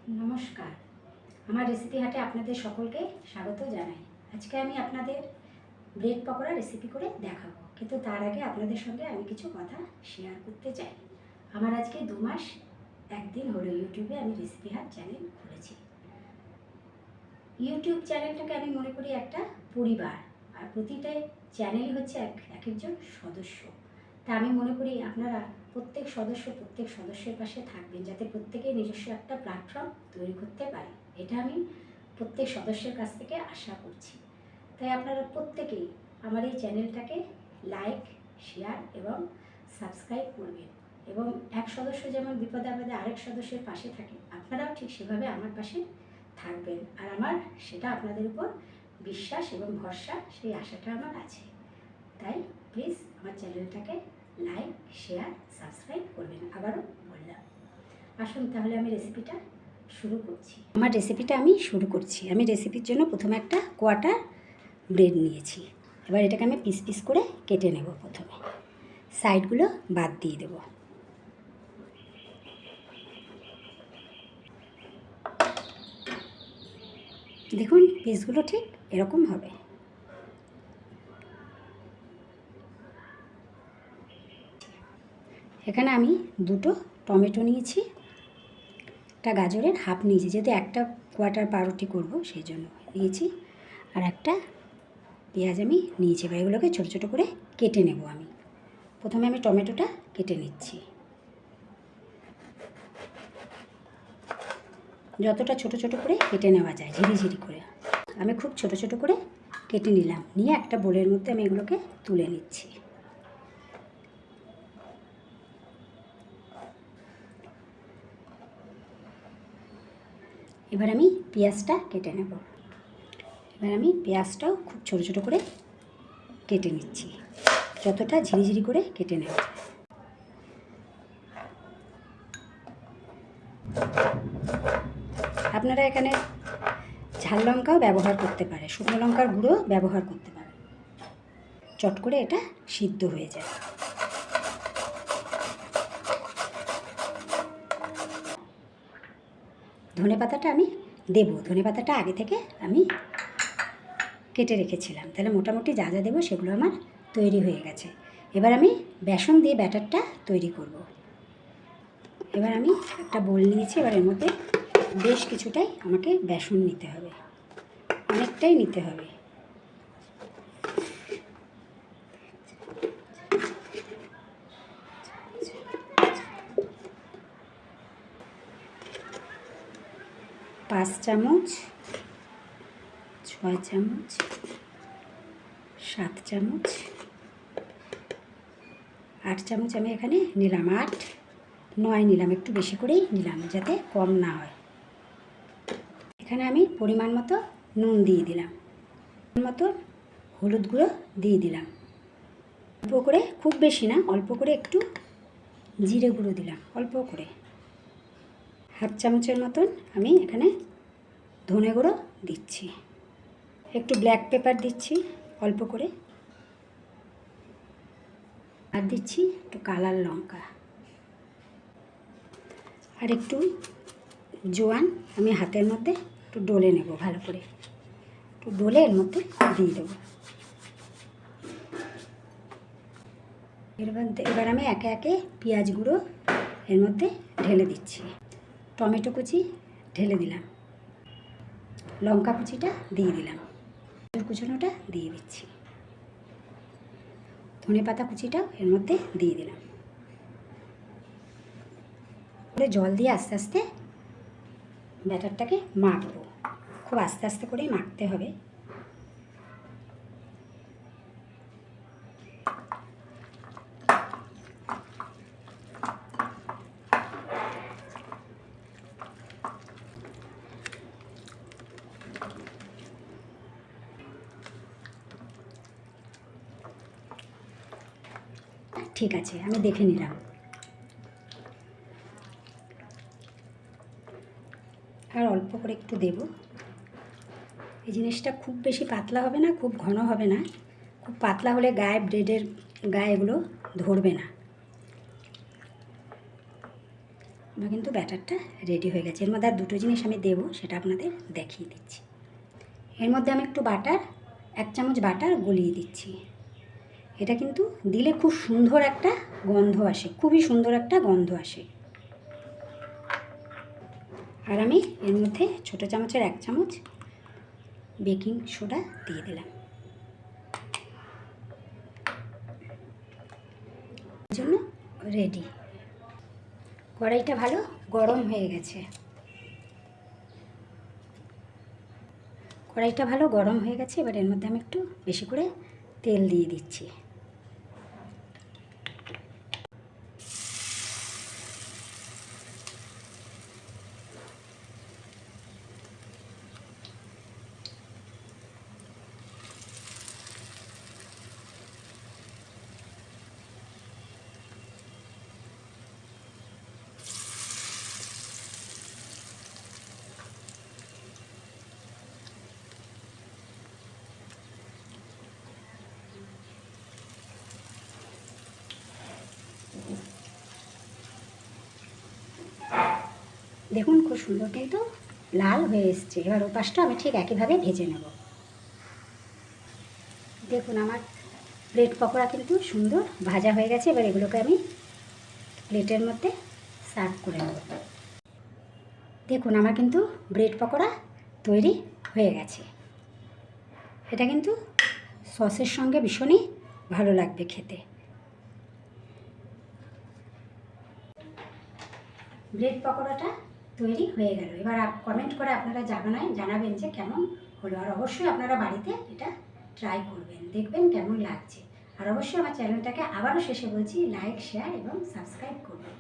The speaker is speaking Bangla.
নমস্কার, আমার রেসিপি হাটে আপনাদের সকলকে স্বাগত জানাই। আজকে আমি আপনাদের ব্রেড পকোড়া রেসিপি করে দেখাবো, কিন্তু তার আগে আপনাদের সঙ্গে আমি কিছু কথা শেয়ার করতে চাই। আমার আজকে 2 মাস 1 দিন হলো ইউটিউবে আমি রেসিপি হাট চ্যানেল খুলেছি। ইউটিউব চ্যানেলটাকে আমি মনে করি একটা পরিবার, আর প্রতিটা চ্যানেলই হচ্ছে একজন সদস্য। তা আমি মনে করি আপনারা প্রত্যেক সদস্যের পাশে থাকবেন, যাতে প্রত্যেকেই নিজস্ব একটা প্ল্যাটফর্ম তৈরি করতে পারে। এটা আমি প্রত্যেক সদস্যের কাছ থেকে আশা করছি। তাই আপনারা প্রত্যেকেই আমার এই চ্যানেলটাকে লাইক, শেয়ার এবং সাবস্ক্রাইব করবেন। এবং এক সদস্য যেমন বিপদে আপদে আরেক সদস্যের পাশে থাকে, আপনারাও ঠিক সেভাবে আমার পাশে থাকবেন। আর আমার সেটা আপনাদের উপর বিশ্বাস এবং ভরসা, সেই আশাটা আমার আছে। তাই প্লিজ আমার চ্যানেলটাকে লাইক, শেয়ার, সাবস্ক্রাইব করবেন। আবারও বললাম, আসুন তাহলে আমি রেসিপিটা শুরু করছি। আমি রেসিপির জন্য প্রথমে একটা কোয়ার্টার ব্রেড নিয়েছি। এবার এটাকে আমি পিস পিস করে কেটে নেব। প্রথমে সাইডগুলো বাদ দিয়ে দেব। দেখুন, পিসগুলো ঠিক এরকম হবে। এখানে আমি 2টো টমেটো নিয়েছি, একটা গাজরের হাফ নিয়েছি, যেহেতু একটা কোয়ার্টার পাউরুটি করব সেই জন্য নিয়েছি, আর একটা পেঁয়াজ আমি নিয়েছি। এবার এগুলোকে ছোটো ছোটো করে কেটে নেব। আমি প্রথমে টমেটোটা কেটে নিচ্ছি। যতটা ছোটো ছোটো করে কেটে নেওয়া যায়, ঝিরিঝিরি করে আমি খুব ছোটো ছোটো করে কেটে নিলাম। নিয়ে একটা বোলের মধ্যে আমি এগুলোকে তুলে নিচ্ছি। এবার আমি পেঁয়াজটা কেটে নেব। এবার আমি পেঁয়াজটাও খুব ছোটো ছোটো করে কেটে নিচ্ছি, যতটা ঝিরিঝিরি করে কেটে নেব। আপনারা এখানে ঝাল লঙ্কাও ব্যবহার করতে পারে, শুকনো লঙ্কার গুঁড়ো ব্যবহার করতে পারে, চট করে এটা সিদ্ধ হয়ে যায়। ধনেপাতাটা আমি দেব। ধনেপাতাটা আগে থেকে আমি কেটে রেখেছিলাম, তাহলে মোটামুটি যা যা দেবো সেগুলো আমার তৈরি হয়ে গেছে। এবার আমি বেসন দিয়ে ব্যাটারটা তৈরি করব। এবার আমি একটা বোল নিয়েছি। এবার এর মধ্যে বেশ কিছুটাই আমাকে বেসন নিতে হবে, অনেকটাই নিতে হবে। পাঁচ চামচ, 6 চামচ, 7 চামচ, 8 চামচ আমি এখানে নিলাম। 8, 9 নিলাম, একটু বেশি করেই নিলাম যাতে কম না হয়। এখানে আমি পরিমাণ মতো নুন দিয়ে দিলাম, মতো হলুদ গুঁড়ো দিয়ে দিলাম, অল্প করে, খুব বেশি না, অল্প করে একটু জিরে গুঁড়ো দিলাম, অল্প করে। হাফ চামচের মতন আমি এখানে ধনে গুঁড়ো দিচ্ছি, একটু ব্ল্যাক পেপার দিচ্ছি অল্প করে, আর দিচ্ছি একটু কালার লঙ্কা, আর একটু জোয়ান আমি হাতের মধ্যে একটু ডলে নেব, ভালো করে একটু ডলে এর মধ্যে দিয়ে দেবো। এবার আমি একে একে পেঁয়াজ গুঁড়ো এর মধ্যে ঢেলে দিচ্ছি, টমেটো কুচি ঢেলে দিলাম, লঙ্কা কুচিটা দিয়ে দিলাম, কুচানোটা দিয়ে দিচ্ছি, ধনেপাতা কুচিটা এর মধ্যে দিয়ে দিলাম। জল দিয়ে আস্তে আস্তে ব্যাটারটাকে মাখবো, খুব আস্তে আস্তে করেই মাখতে হবে। ঠিক আছে, আমি দেখে নিলাম। আর অল্প করে একটু দেব। এই জিনিসটা খুব বেশি পাতলা হবে না, খুব ঘন হবে না। খুব পাতলা হলে গায়ে, ব্রেডের গায়ে এগুলো ধরবে না। আমার কিন্তু ব্যাটারটা রেডি হয়ে গেছে। এর মধ্যে আর দুটো জিনিস আমি দেবো, সেটা আপনাদের দেখিয়ে দিচ্ছি। এর মধ্যে আমি একটু বাটার, 1 চামচ বাটার গলিয়ে দিচ্ছি। এটা কিন্তু দিলে খুব সুন্দর একটা গন্ধ আসে, খুবই সুন্দর একটা গন্ধ আসে। আর আমি এর মধ্যে ছোটো চামচের 1 চামচ বেকিং সোডা দিয়ে দিলাম। জন্য রেডি। কড়াইটা ভালো গরম হয়ে গেছে। কড়াইটা ভালো গরম হয়ে গেছে। এবার এর মধ্যে আমি একটু বেশি করে তেল দিয়ে দিচ্ছি। দেখুন খুব সুন্দর কিন্তু লাল হয়ে এসছে। এবার ওপাশটা আমি ঠিক একইভাবে ভেজে নেব। দেখুন আমার ব্রেড পকোড়া কিন্তু সুন্দর ভাজা হয়ে গেছে। এবার এগুলোকে আমি প্লেটের মধ্যে সার্ভ করে নেব। দেখুন আমার কিন্তু ব্রেড পকোড়া তৈরি হয়ে গেছে। এটা কিন্তু সসের সঙ্গে ভীষণই ভালো লাগবে খেতে। ব্রেড পকোড়াটা তৈরি হয়ে গেল। এবার কমেন্ট করে আপনারা জানাবেন যে কেমন হলো। আর অবশ্যই আপনারা বাড়িতে এটা ট্রাই করবেন, দেখবেন কেমন লাগছে। আর অবশ্যই আমার চ্যানেলটাকে আবারও শেষে বলছি লাইক, শেয়ার এবং সাবস্ক্রাইব করবেন।